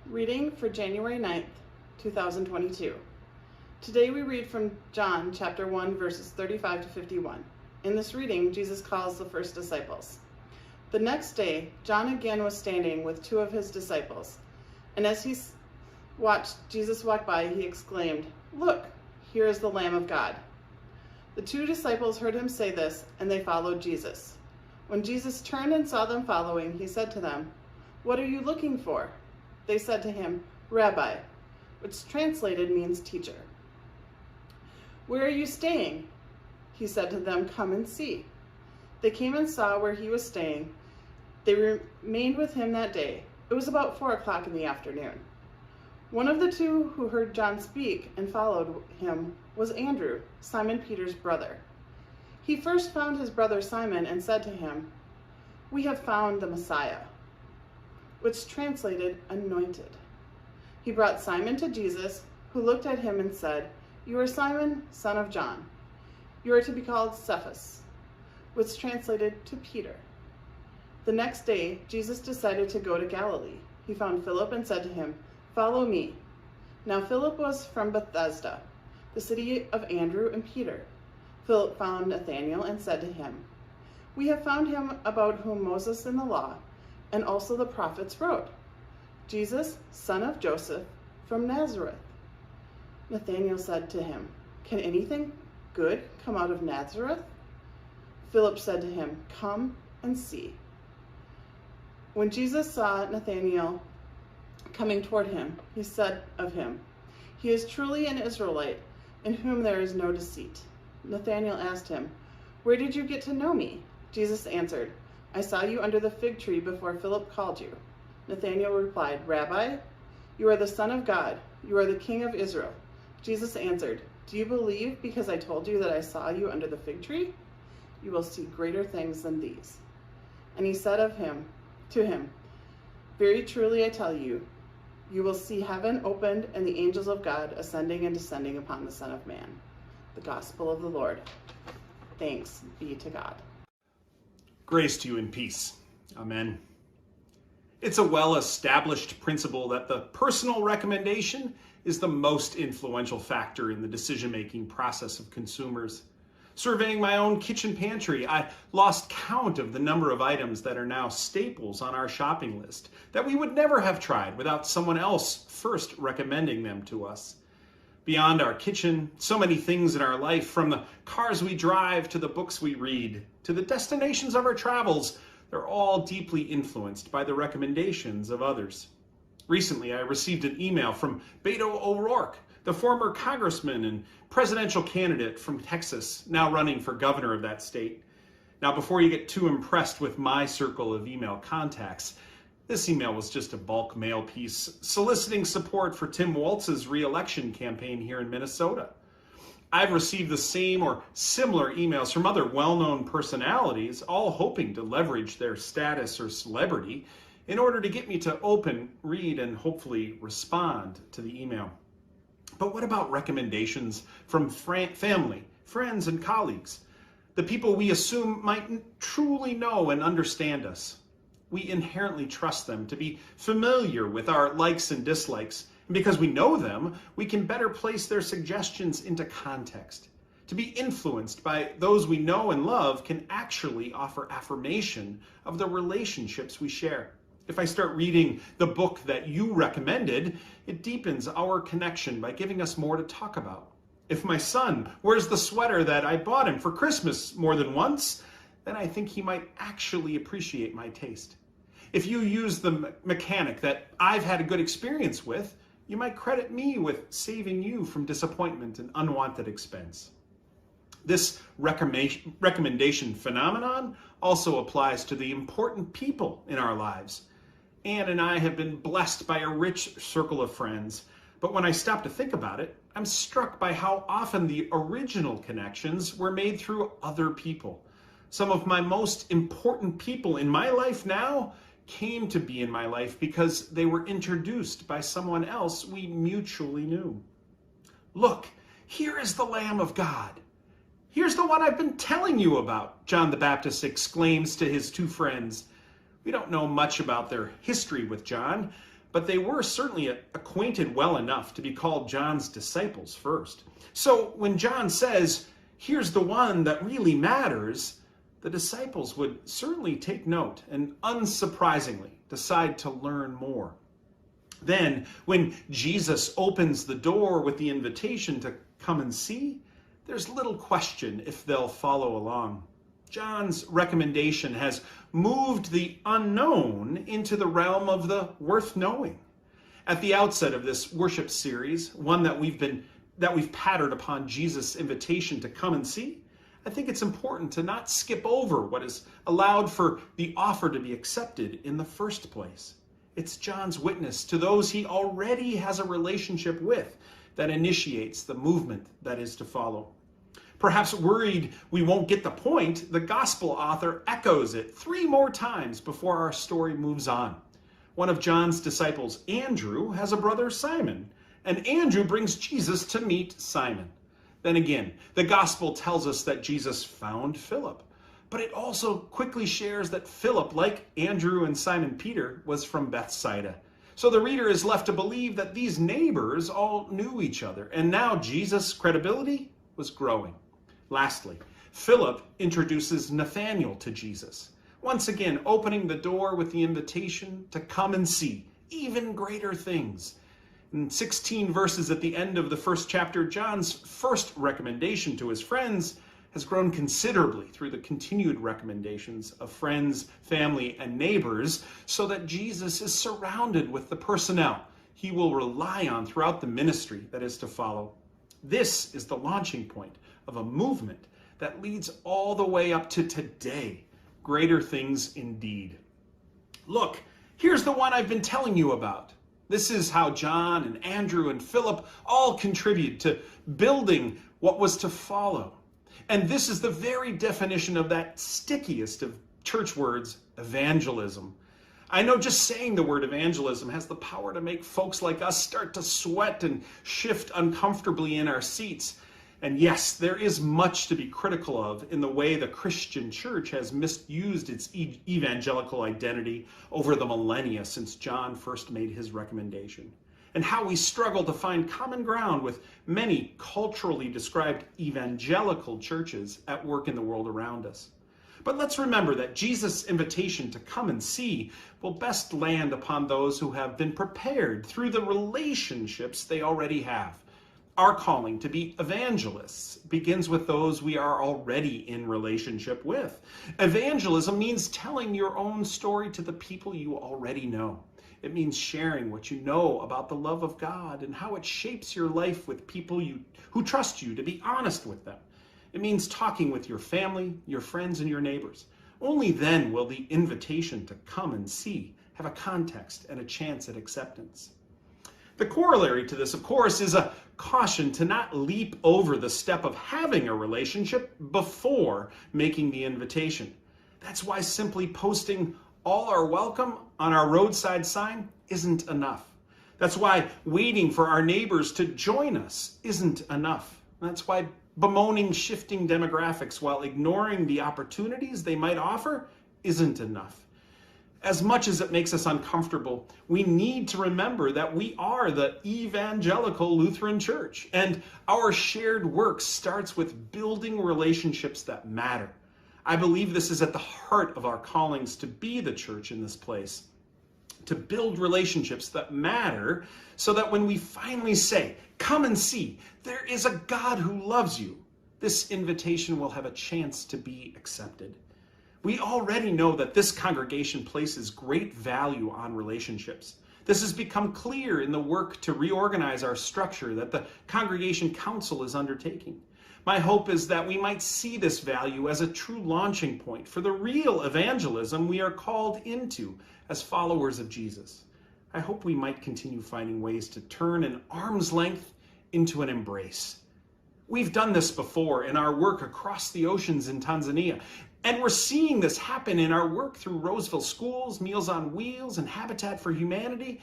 Reading for January 9th, 2022. Today we read from John chapter 1 verses 35 to 51. In this reading, Jesus calls the first disciples. The next day, John again was standing with two of his disciples, and as he watched Jesus walk by, he exclaimed, "Look, here is the Lamb of God." The two disciples heard him say this, and they followed Jesus. When Jesus turned and saw them following, he said to them, "What are you looking for?" They said to him, "Rabbi," which translated means teacher. "Where are you staying?" He said to them, "Come and see." They came and saw where he was staying. They remained with him that day. It was about 4 o'clock in the afternoon. One of the two who heard John speak and followed him was Andrew, Simon Peter's brother. He first found his brother Simon and said to him, "We have found the Messiah," which translated anointed. He brought Simon to Jesus, who looked at him and said, "You are Simon, son of John. You are to be called Cephas," which translated to Peter. The next day, Jesus decided to go to Galilee. He found Philip and said to him, "Follow me." Now Philip was from Bethsaida, the city of Andrew and Peter. Philip found Nathanael and said to him, "We have found him about whom Moses in the law and also the prophets wrote, Jesus, son of Joseph, from Nazareth." Nathanael said to him, "Can anything good come out of Nazareth?" Philip said to him, "Come and see." When Jesus saw Nathanael coming toward him, he said of him, "He is truly an Israelite, in whom there is no deceit." Nathanael asked him, "Where did you get to know me?" Jesus answered, "I saw you under the fig tree before Philip called you." Nathanael replied, "Rabbi, you are the Son of God. You are the King of Israel." Jesus answered, "Do you believe because I told you that I saw you under the fig tree? You will see greater things than these." And he said to him, "Very truly I tell you, you will see heaven opened and the angels of God ascending and descending upon the Son of Man." The Gospel of the Lord. Thanks be to God. Grace to you and peace. Amen. It's a well-established principle that the personal recommendation is the most influential factor in the decision-making process of consumers. Surveying my own kitchen pantry, I lost count of the number of items that are now staples on our shopping list that we would never have tried without someone else first recommending them to us. Beyond our kitchen, so many things in our life, from the cars we drive to the books we read, to the destinations of our travels, they're all deeply influenced by the recommendations of others. Recently, I received an email from Beto O'Rourke, the former congressman and presidential candidate from Texas, now running for governor of that state. Now, before you get too impressed with my circle of email contacts, this email was just a bulk mail piece soliciting support for Tim Walz's re-election campaign here in Minnesota. I've received the same or similar emails from other well-known personalities, all hoping to leverage their status or celebrity in order to get me to open, read, and hopefully respond to the email. But what about recommendations from family, friends, and colleagues? The people we assume might truly know and understand us. We inherently trust them to be familiar with our likes and dislikes. And because we know them, we can better place their suggestions into context. To be influenced by those we know and love can actually offer affirmation of the relationships we share. If I start reading the book that you recommended, it deepens our connection by giving us more to talk about. If my son wears the sweater that I bought him for Christmas more than once, then I think he might actually appreciate my taste. If you use the mechanic that I've had a good experience with, you might credit me with saving you from disappointment and unwanted expense. This recommendation phenomenon also applies to the important people in our lives. Anne and I have been blessed by a rich circle of friends, but when I stop to think about it, I'm struck by how often the original connections were made through other people. Some of my most important people in my life now came to be in my life because they were introduced by someone else we mutually knew. "Look, here is the Lamb of God. Here's the one I've been telling you about," John the Baptist exclaims to his two friends. We don't know much about their history with John, but they were certainly acquainted well enough to be called John's disciples first. So when John says, here's the one that really matters, the disciples would certainly take note and unsurprisingly decide to learn more. Then, when Jesus opens the door with the invitation to come and see, there's little question if they'll follow along. John's recommendation has moved the unknown into the realm of the worth knowing. At the outset of this worship series, one that we've patterned upon Jesus' invitation to come and see, I think it's important to not skip over what has allowed for the offer to be accepted in the first place. It's John's witness to those he already has a relationship with that initiates the movement that is to follow. Perhaps worried we won't get the point, the gospel author echoes it 3 more times before our story moves on. One of John's disciples, Andrew, has a brother, Simon, and Andrew brings Jesus to meet Simon. Then again, the gospel tells us that Jesus found Philip, but it also quickly shares that Philip, like Andrew and Simon Peter, was from Bethsaida. So the reader is left to believe that these neighbors all knew each other, and now Jesus' credibility was growing. Lastly, Philip introduces Nathanael to Jesus, once again opening the door with the invitation to come and see even greater things. In 16 verses at the end of the first chapter, John's first recommendation to his friends has grown considerably through the continued recommendations of friends, family, and neighbors, so that Jesus is surrounded with the personnel he will rely on throughout the ministry that is to follow. This is the launching point of a movement that leads all the way up to today. Greater things indeed. Look, here's the one I've been telling you about. This is how John and Andrew and Philip all contribute to building what was to follow. And this is the very definition of that stickiest of church words, evangelism. I know just saying the word evangelism has the power to make folks like us start to sweat and shift uncomfortably in our seats. And yes, there is much to be critical of in the way the Christian church has misused its evangelical identity over the millennia since John first made his recommendation, and how we struggle to find common ground with many culturally described evangelical churches at work in the world around us. But let's remember that Jesus' invitation to come and see will best land upon those who have been prepared through the relationships they already have. Our calling to be evangelists begins with those we are already in relationship with. Evangelism means telling your own story to the people you already know. It means sharing what you know about the love of God and how it shapes your life with people who trust you to be honest with them. It means talking with your family, your friends, and your neighbors. Only then will the invitation to come and see have a context and a chance at acceptance. The corollary to this, of course, is a caution to not leap over the step of having a relationship before making the invitation. That's why simply posting "all are welcome" on our roadside sign isn't enough. That's why waiting for our neighbors to join us isn't enough. That's why bemoaning shifting demographics while ignoring the opportunities they might offer isn't enough. As much as it makes us uncomfortable, we need to remember that we are the evangelical Lutheran Church, and our shared work starts with building relationships that matter. I believe this is at the heart of our callings to be the church in this place, to build relationships that matter so that when we finally say, "Come and see, there is a God who loves you," this invitation will have a chance to be accepted. We already know that this congregation places great value on relationships. This has become clear in the work to reorganize our structure that the Congregation Council is undertaking. My hope is that we might see this value as a true launching point for the real evangelism we are called into as followers of Jesus. I hope we might continue finding ways to turn an arm's length into an embrace. We've done this before in our work across the oceans in Tanzania, and we're seeing this happen in our work through Roseville schools, Meals on Wheels, and Habitat for Humanity.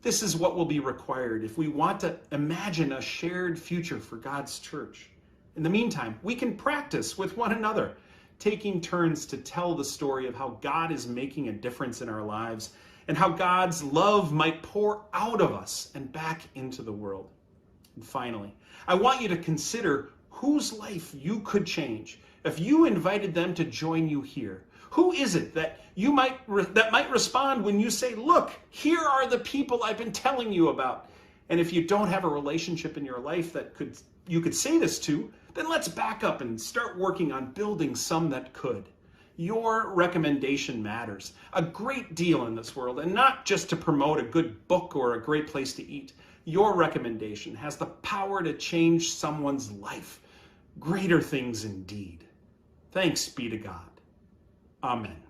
This is what will be required if we want to imagine a shared future for God's church. In the meantime, we can practice with one another, taking turns to tell the story of how God is making a difference in our lives and how God's love might pour out of us and back into the world. And finally, I want you to consider whose life you could change if you invited them to join you here. Who is it that might respond when you say, "Look, here are the people I've been telling you about"? And if you don't have a relationship in your life that you could say this to, then let's back up and start working on building some that could. Your recommendation matters a great deal in this world, and not just to promote a good book or a great place to eat. Your recommendation has the power to change someone's life. Greater things indeed. Thanks be to God. Amen.